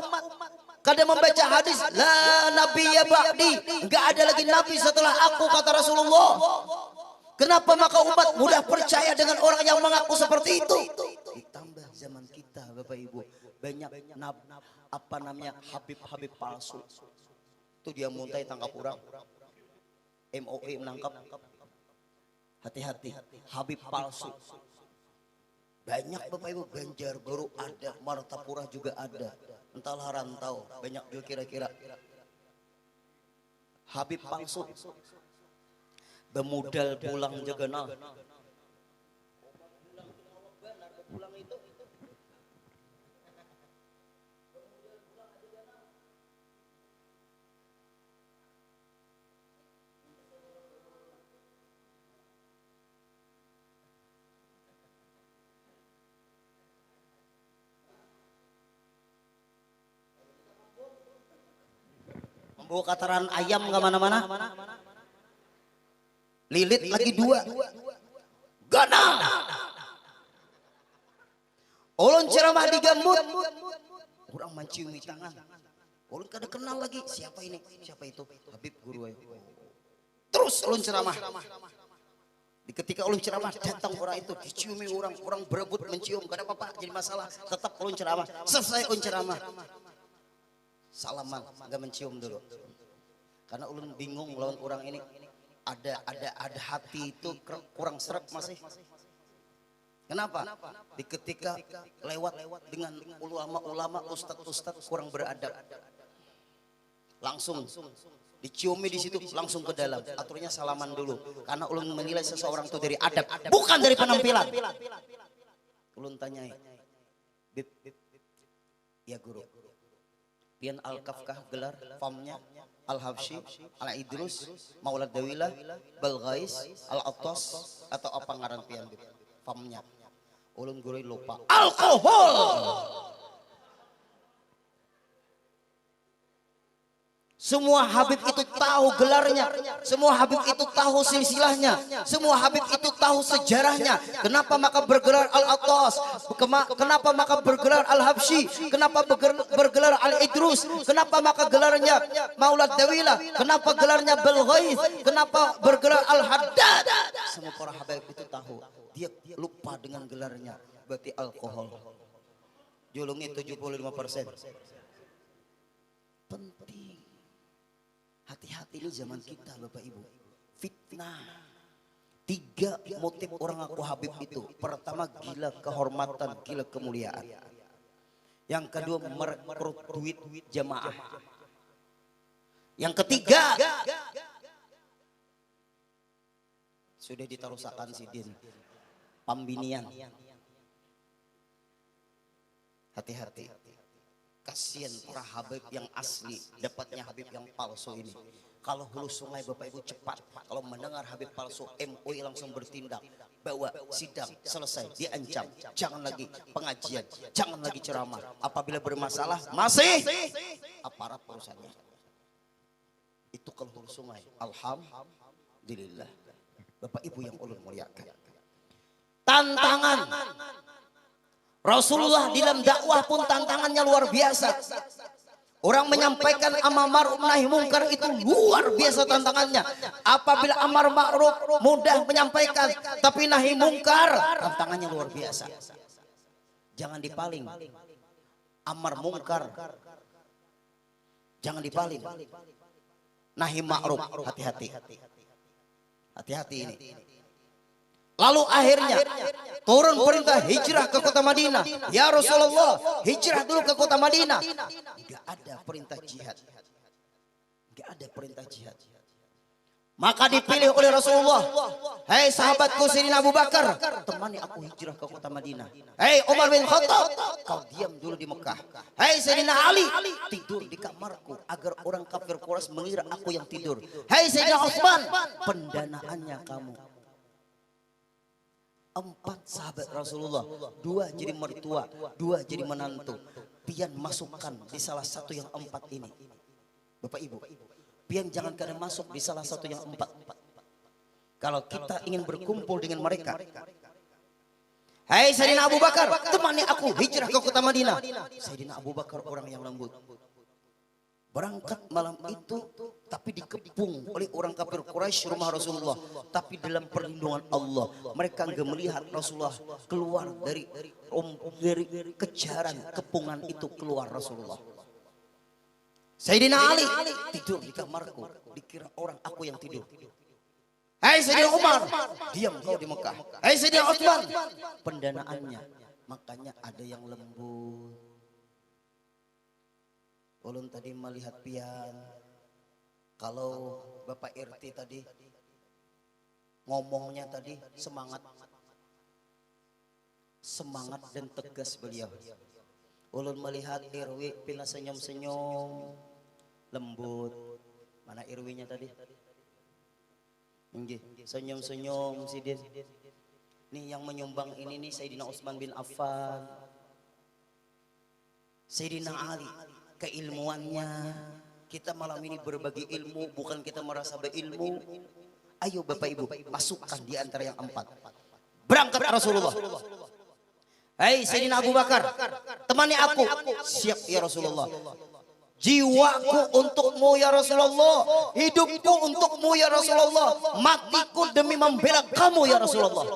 Speaker 3: kadang membaca hadis la nabiyya ba'di, enggak ada lagi nabi setelah aku kata Rasulullah. Kenapa maka umat mudah percaya dengan orang yang mengaku seperti itu? Ditambah zaman kita Bapak Ibu banyak Habib palsu. Itu dia muntai tangkap orang. MOE menangkap. Hati-hati, Habib palsu. Banyak Bapak Ibu, Banjarbaru ada, Martapura juga ada. Entahlah rantau, banyak juga kira-kira. Habib palsu. Bemudal pulang jaganal. Membawa kataran ayam ke mana-mana. Lilit lagi 2. Gana. Ulun ceramah di Gambut. Orang menciumi tangan. Ulun kada kenal lagi. Siapa ini? Siapa itu? Habib guru. Terus ulun ceramah. Di ketika ulun ceramah datang orang itu diciumi orang berebut mencium. Kada apa-apa jadi masalah. Tetap ulun ceramah. Selesai ulun ceramah. Salaman, nggak mencium dulu. Karena ulun bingung lawan orang ini. Ada hati itu kurang seret masih. Kenapa? Di ketika lewat dengan ulama-ulama, ustadz-ustadz kurang beradab. Langsung diciumi di situ, langsung ke dalam. Aturnya salaman dulu. Karena ulun menilai seseorang itu dari adab, bukan dari penampilan. Ulun tanyai, Bib, ya guru. Pian Al-Kafkah gelar famnya Al-Habsyi, Al-Idrus, Maulad Dawilah, Balghais, Al-Attas atau apa ngaran pian famnya. Ulun gurui lupa. Alkohol. Semua Habib itu tahu gelarnya, semua Habib itu tahu silsilahnya, semua Habib itu tahu sejarahnya. Kenapa maka bergelar Al-Attas? Kenapa maka bergelar Al-Habsyi? Kenapa bergelar Al-Idrus? Kenapa maka gelarnya Maulad Dawilah? Kenapa gelarnya Balghais? Kenapa bergelar Al-Haddad? Semua para Habib itu tahu. Dia lupa dengan gelarnya. Berarti alkohol. Julungi 75%. Penting. Hati-hati ini zaman kita Bapak Ibu. Fitnah. 3 motif orang aku Habib itu. Pertama gila kehormatan, gila kemuliaan. Yang kedua merekrut duit jamaah. Yang ketiga sudah ditarusakan sidin. Pambinian. Hati-hati. Kasihan para Habib yang asli dapatnya Habib yang palsu ini. Kalau hulu sungai Bapak Ibu cepat. Kalau mendengar Habib palsu, MUI langsung bertindak. Bawa sidang selesai, diancam. Jangan lagi pengajian, jangan lagi ceramah. Apabila bermasalah masih aparat urusannya. Itu kalau hulu sungai. Alhamdulillah. Bapak Ibu yang ulun muliakan. Tantangan Rasulullah dalam dakwah pun tantangannya luar biasa. Orang menyampaikan amar ma'ruf nahi mungkar itu luar biasa tantangannya. Apabila amar ma'ruf mudah menyampaikan, tapi nahi mungkar tantangannya luar biasa. Jangan dipaling. Amar mungkar jangan dipaling. Nahi ma'ruf hati-hati. Hati-hati ini. Lalu akhirnya turun perintah hijrah ke kota Madinah. Ya Rasulullah, hijrah dulu ke kota Madinah. Enggak ada perintah jihad. Enggak ada perintah jihad. Maka dipilih oleh Rasulullah. Hei sahabatku Sayyidina Abu Bakar, temani aku hijrah ke kota Madinah. Hei Umar bin Khattab, kau diam dulu di Mekah. Hei Sayyidina Ali, tidur di kamarku agar orang kafir Quraisy mengira aku yang tidur. Hei Sayyidina Utsman, pendanaannya kamu. 4 sahabat Rasulullah, 2 jadi mertua, 2 jadi menantu. Pian masukkan di salah satu yang 4 ini. Bapak Ibu, pian jangan kalian masuk di salah satu yang 4. Kalau kita ingin berkumpul dengan mereka. Hai Sayyidina Abu Bakar, temani aku hijrah ke kota Madinah. Sayyidina Abu Bakar orang yang lembut. Berangkat malam itu tapi dikepung oleh orang kafir Quraisy rumah Rasulullah. Tapi dalam perlindungan Allah, mereka enggak melihat Rasulullah keluar dari kejaran kepungan itu keluar Rasulullah. Sayyidina Ali tidur di kamarku, dikira orang aku yang tidur. Hai Sayyidina Umar, diam kau di Mekah. Hai Sayyidina Utsman, pendanaannya. Makanya ada yang lembut. Ulun tadi melihat pian, kalau Bapak RT tadi ngomongnya tadi semangat dan tegas beliau. Ulun melihat RW pila senyum-senyum, lembut. Mana RW-nya tadi? Nggih, senyum-senyum sidin. Nih yang menyumbang ini nih Sayyidina Utsman bin Affan, Sayyidina Ali. Keilmuannya, kita malam ini berbagi ilmu, bukan kita merasa berilmu. Ayo Bapak Ibu, masukkan di antara yang 4. Berangkat Rasulullah. Hai Sayyidina Abu Bakar, temani aku. Siap ya Rasulullah. Jiwaku untukmu ya Rasulullah, hidupku untukmu ya Rasulullah, matiku demi membela kamu ya Rasulullah.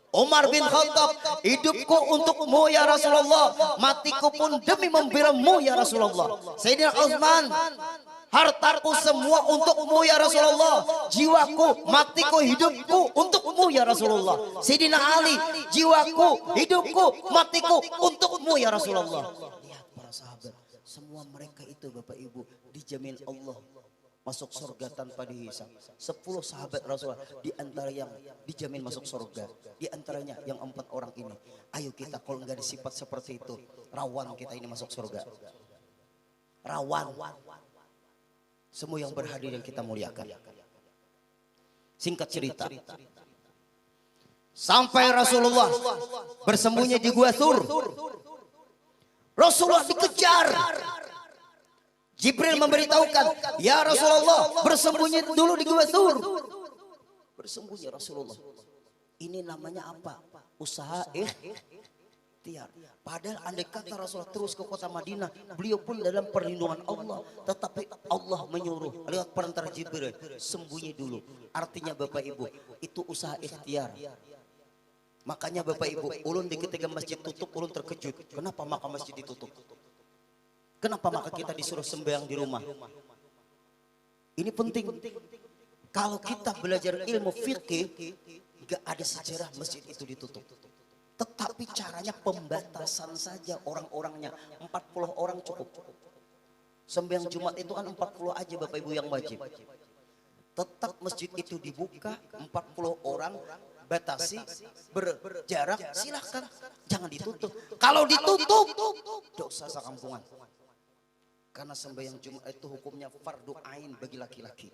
Speaker 3: Umar bin Khattab, hidupku untukmu ya Rasulullah, matiku pun demi membela-Mu ya Rasulullah. Sayyidina Utsman, hartaku semua untukmu ya Rasulullah, jiwaku, matiku, hidupku untukmu ya Rasulullah. Sayyidina Ali, jiwaku, hidupku, matiku untukmu ya Rasulullah. Lihat para sahabat, semua mereka itu Bapak Ibu dijamin Allah masuk surga tanpa dihisab. 10 sahabat Rasulullah di antara yang dijamin masuk surga. Di antaranya yang 4 orang ini. Ayo kita kalau enggak disifat seperti itu, rawan kita ini masuk surga. Rawan. Semua yang berhadir yang kita muliakan. Singkat cerita. Sampai Rasulullah bersembunyi di Gua Tsur. Rasulullah dikejar. Jibril memberitahukan, ya Rasulullah bersembunyi dulu di Gua Tsur. Bersembunyi Rasulullah. Ini namanya apa? Usaha ikhtiar. Padahal andai kata Rasulullah terus ke kota Madinah, beliau pun dalam perlindungan Allah. Tetapi Allah menyuruh lewat perantara Jibril, sembunyi dulu. Artinya Bapak Ibu, itu usaha ikhtiar. Makanya Bapak Ibu, ulun di ketika masjid tutup, ulun terkejut. Kenapa maka masjid ditutup? Kenapa maka kita disuruh sembahyang di rumah? Ini penting. Kalau kita belajar ilmu fikih, gak ada sejarah masjid itu ditutup. Tetapi caranya pembatasan saja orang-orangnya. 40 orang cukup. Sembahyang Jumat itu kan 40 aja Bapak Ibu yang wajib. Tetap masjid itu dibuka, 40 orang, batasi, berjarak, silahkan. Jangan ditutup. Kalau ditutup, dosa sakampungan. Karena sembahyang Jumat itu hukumnya fardu ain bagi laki-laki.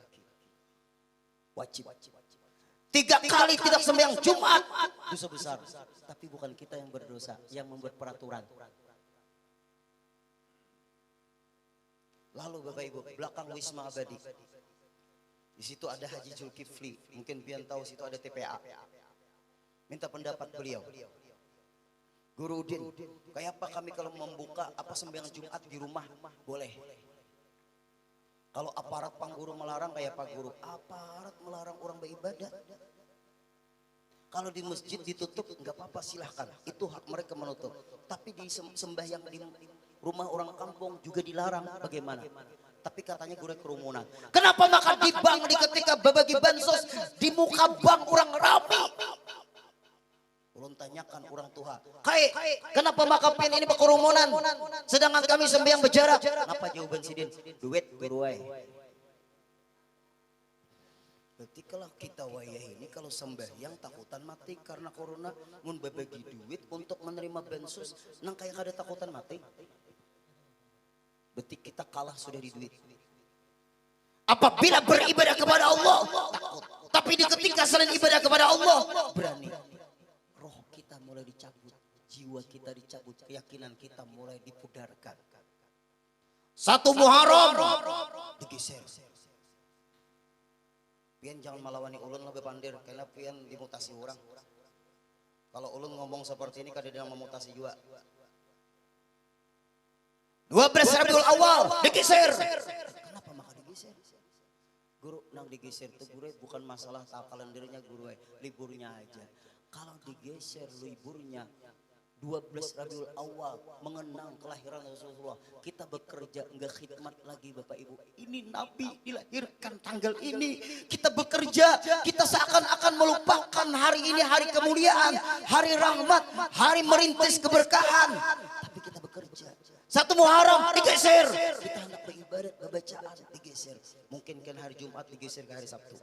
Speaker 3: Wajib. 3 kali tidak sembahyang Jumat, dosa besar. Tapi bukan kita yang berdosa, yang membuat peraturan. Lalu Bapak Ibu, belakang Wisma Abadi. Di situ ada Haji Zulkifli, mungkin pian tahu situ ada TPA. Minta pendapat beliau. Guru Udin, kayak apa kami kalau membuka apa sembahyang Jumat di rumah? Boleh. Kalau aparat pangguru melarang kayak apa guru? Aparat melarang orang beribadah. Kalau di masjid ditutup nggak apa-apa, silahkan. Itu hak mereka menutup. Tapi di sembahyang di rumah orang kampung juga dilarang. Bagaimana? Tapi katanya guru kerumunan. Kenapa makan di bank di ketika berbagi bansos di muka bank orang rapi? Ulun tanyakan orang tua, kai, kenapa makapin ini berkerumunan? Sedangkan kami sembahyang berjarak. Apa jawaban sidin? Duit guru wae. Berarti kalau kita wayah ini kalau sembahyang takutan mati karena corona, mun berbagi duit untuk menerima bansos, nang kayak ada takutan mati. Berarti kita kalah sudah di duit. Apabila beribadah kepada Allah takut, tapi di ketika selain ibadah kepada Allah berani. Roh kita mulai dicabut, jiwa kita dicabut, keyakinan kita mulai dipudarkan. 1 Muharram digeser. Pian jangan melawani ulun lebih pandir, karena pian dimutasi orang. Kalau ulun ngomong seperti ini kadang dia memutasi juga. 12 Rabiul Awal digeser. Kenapa maka digeser? Guru nang digeser itu guru bukan masalah kalendernya guru, liburnya aja. Kalau digeser liburnya 12 Rabiul Awal mengenang kelahiran Rasulullah, kita bekerja enggak khidmat lagi Bapak Ibu. Ini Nabi dilahirkan tanggal ini, kita bekerja, kita seakan-akan melupakan hari ini hari kemuliaan, hari rahmat, hari merintis keberkahan. Tapi kita bekerja. 1 Muharram digeser, kita hendak beribadat, bacaan digeser. Mungkin kan hari Jumat digeser ke hari Sabtu.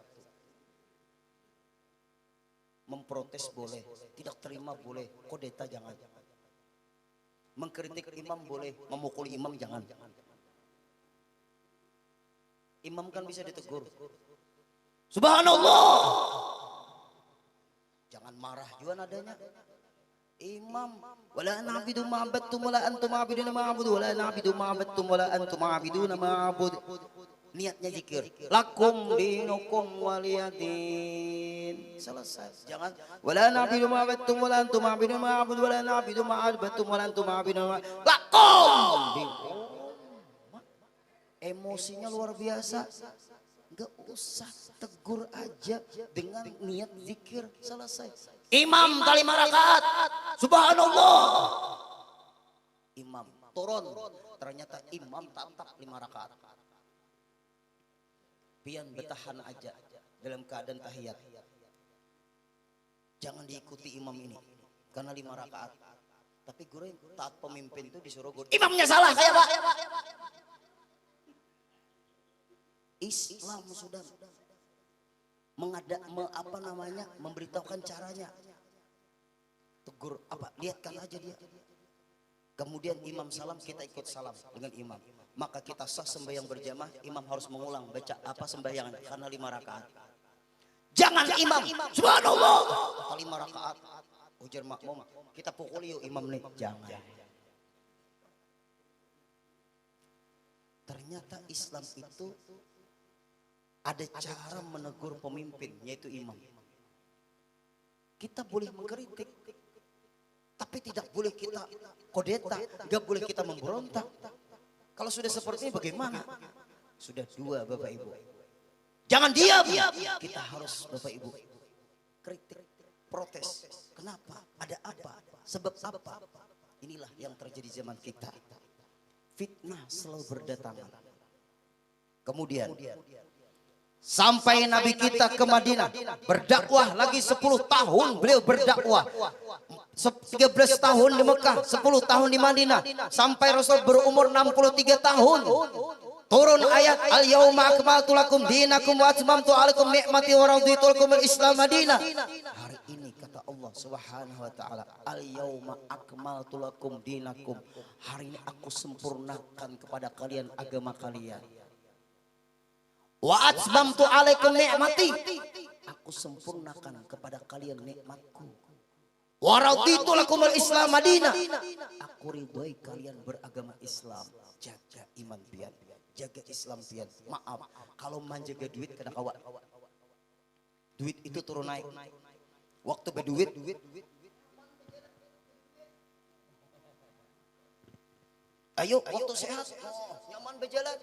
Speaker 3: Memprotes boleh, tidak terima boleh, kodeta jangan. Mengkritik imam boleh, memukul imam jangan. Imam kan bisa ditegur. Subhanallah. Jangan marah juga nadanya. Imam, wala na'budu ma abadtum wala antum a'buduna ma a'budu wala na'budu ma abadtum wala antum a'buduna ma a'bud. Niatnya zikir. Lakum dinukum waliyadin. Selesai. Jangan wala na'budu ma abadtum wala antum a'buduna ma a'budu wala na'budu ma abadtum wala antum a'buduna ma lakum dinukum. Emosinya luar biasa. Enggak usah, tegur aja dengan niat zikir, selesai. Imam kali 5 rakaat. Subhanallah. Imam turun. Ternyata imam tatap 5 rakaat. Pian bertahan aja dalam keadaan tahiyat. Jangan diikuti imam ini karena 5 rakaat. Tapi guru taat pemimpin itu disuruh guru. Imamnya salah kayak Pak. Islam sudah memberitahukan caranya. Tegur apa? Lihatkan aja dia. Kemudian imam salam, kita ikut salam dengan imam. Maka kita sah sembahyang berjamaah, imam harus mengulang baca apa sembahyang karena 5 rakaat. Jangan imam, subhanallah, 5 rakaat. Ujar makmum, kita pukul yuk imam nih. Jangan. Ternyata Islam itu ada cara menegur pemimpin, yaitu imam. Kita boleh mengkritik, tapi tidak boleh kita kodeta, tidak boleh kita memberontak. Kalau sudah seperti ini bagaimana? Sudah 2 Bapak Ibu. Jangan diam. Kita harus Bapak Ibu kritik, protes. Kenapa? Ada apa? Sebab apa? Inilah yang terjadi zaman kita. Fitnah selalu berdatangan. Kemudian sampai Nabi kita ke Madinah berdakwah lagi 10 tahun beliau berdakwah. 13 tahun di Mekah, 10 tahun di Madinah, sampai Rasul berumur 63 tahun. Turun ayat al-yauma akmaltu lakum dinakum wa atmamtu alaikum ni'mati wa raditu lakum al-islam Madinah. Hari ini kata Allah Subhanahu wa taala, al-yauma akmaltu lakum dinakum. Hari ini aku sempurnakan kepada kalian agama kalian. Wa atmamtu alaikum ni'mati. Aku sempurnakan kepada kalian nikmatku. Wa raditu lakumul Islam Madinah. Aku ridhoi kalian beragama Islam. Jaga iman pian. Jaga Islam pian. Maaf, kalau menjaga duit kena kawan. Duit itu turun naik. Waktu berduit, ayo waktu sehat, nyaman berjalan.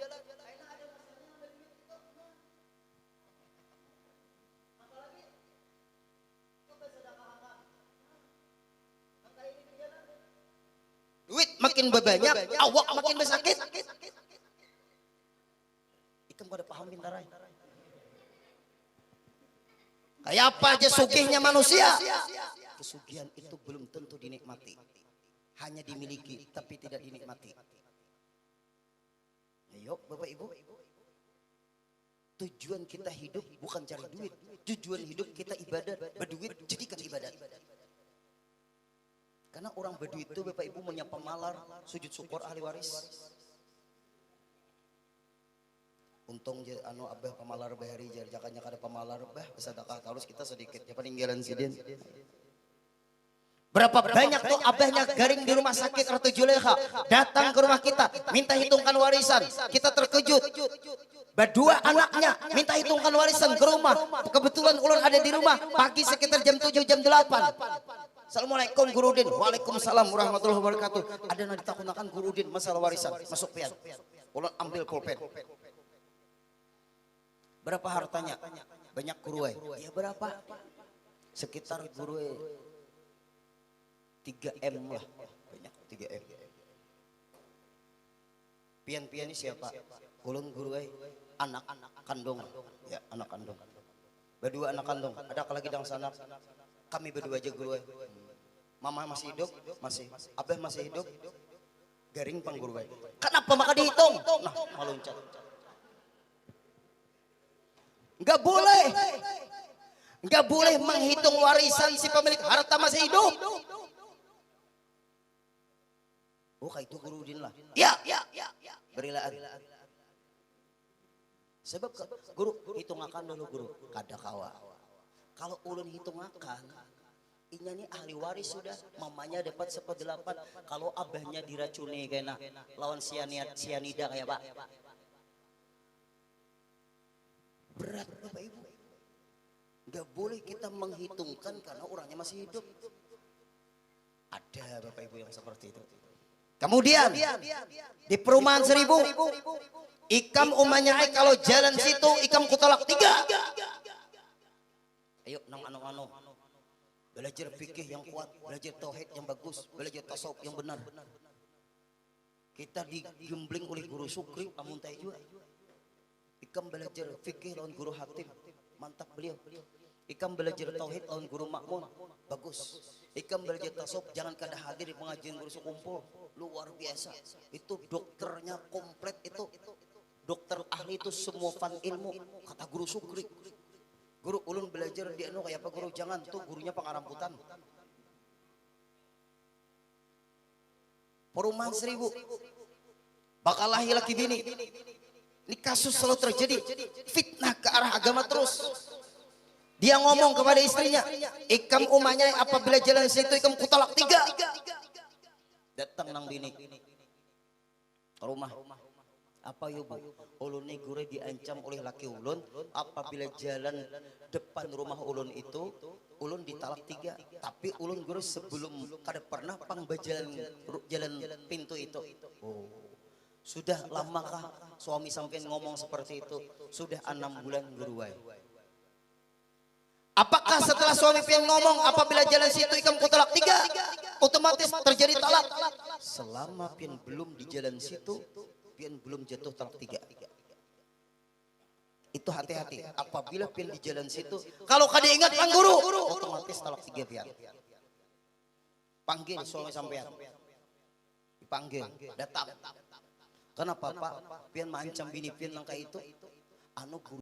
Speaker 3: Duit makin berbanyak, awak makin bersakit. Ikam pada paham pintarai. Kayak apa aja sugihnya manusia. Kesugihan itu belum tentu dinikmati. Hanya dimiliki tapi tidak dinikmati. Ayo Bapak Ibu. Tujuan kita hidup bukan cari duit. Tujuan hidup kita ibadat. Berduit jadikan ibadat. Karena orang berduit itu Bapak Ibu menyapa malar, sujud syukur ahli waris. Untung anu abah pamalar bahari jar jakanya kada pamalar bah sedekah talus kita sedikit ya peninggalan sidin. Berapa banyak tuh abahnya garing di rumah sakit Ratu Juleha datang ke rumah kita minta hitungkan warisan, kita terkejut. Berdua anaknya minta hitungkan warisan ke rumah, kebetulan ulun ada di rumah pagi sekitar jam 7 jam 8. Assalamualaikum Gurudin. Waalaikumsalam warahmatullahi wabarakatuh. Ada yang ditakunakan Gurudin masalah warisan masuk pian. Ulun ambil pulpen. Berapa hartanya? Banyak guruai. Ya berapa? Sekitar guruai 3M lah. Banyak 3M. Pian-pian ini siapa? Ulun guruai anak kandung. Ya anak kandung. Berdua anak kandung. Ada lagi dang sana. Kami berdua aja guruai. Mama masih hidup? Masih. Abah masih hidup? Garing pang guruai. Kenapa maka dihitung? Nah maluncat. Enggak boleh. Enggak boleh menghitung warisan si pemilik harta masih hidup. Oh, kayak itu Gurudin lah. Ya. Berilaan. Sebab guru hitung akan dulu guru. Kada kawa. Kalau ulun hitung akan, inya nih ahli waris sudah. Mamanya dapat 1/8. Kalau abahnya diracuni kena lawan sianida kayak Pak. Berat Bapak Ibu. Gak boleh kita menghitungkan karena orangnya masih hidup. Ada Bapak Ibu yang seperti itu. Kemudian di perumahan 1000 ikam umanya kalau jalan situ ikam kutolak 3. Ayo nang anu belajar fikih yang kuat, belajar tauhid yang bagus, belajar tasawuf yang benar. Kita digembling oleh guru Sukri amun tay juga. Ikam belajar fikih lawan guru Hatim, mantap beliau. Ikam belajar tauhid lawan guru Makmun, bagus. Ikam belajar tasawuf jangan kada hadir di pengajian guru sekumpul, luar biasa. Itu dokternya komplit itu. Dokter ahli itu semua fan ilmu, kata guru Sukri. Guru ulun belajar di anu kayak apa guru jangan tuh gurunya pengaramputan. Perumahan 1000 bakal lahir laki bini. Ini kasus selalu terjadi, fitnah ke arah agama terus. Dia ngomong kepada istrinya, ikam umahnya apabila jalan situ ikam kutalak 3. Datang nang bini rumah. Apa yuk bu? Ulun ini gure diancam oleh laki ulun apabila jalan depan rumah ulun itu ulun ditalak 3. Tapi ulun gure sebelum kada pernah pang jalan pintu itu. Oh. Sudah lamakah suami sampai ngomong seperti itu? Sudah 6 bulan guruai. Apakah setelah suami pian ngomong apabila jalan situ ikam kutalak 3 otomatis terjadi talak? Selama pian belum di jalan situ pian belum jatuh talak 3. Itu hati-hati. Apabila pian di jalan situ kalau kada ingat pang guru otomatis talak 3 pian. Panggil suami sampean. Dipanggil, datang. Kenapa Pak? Pian mancam bini pian langkah itu. Anu guru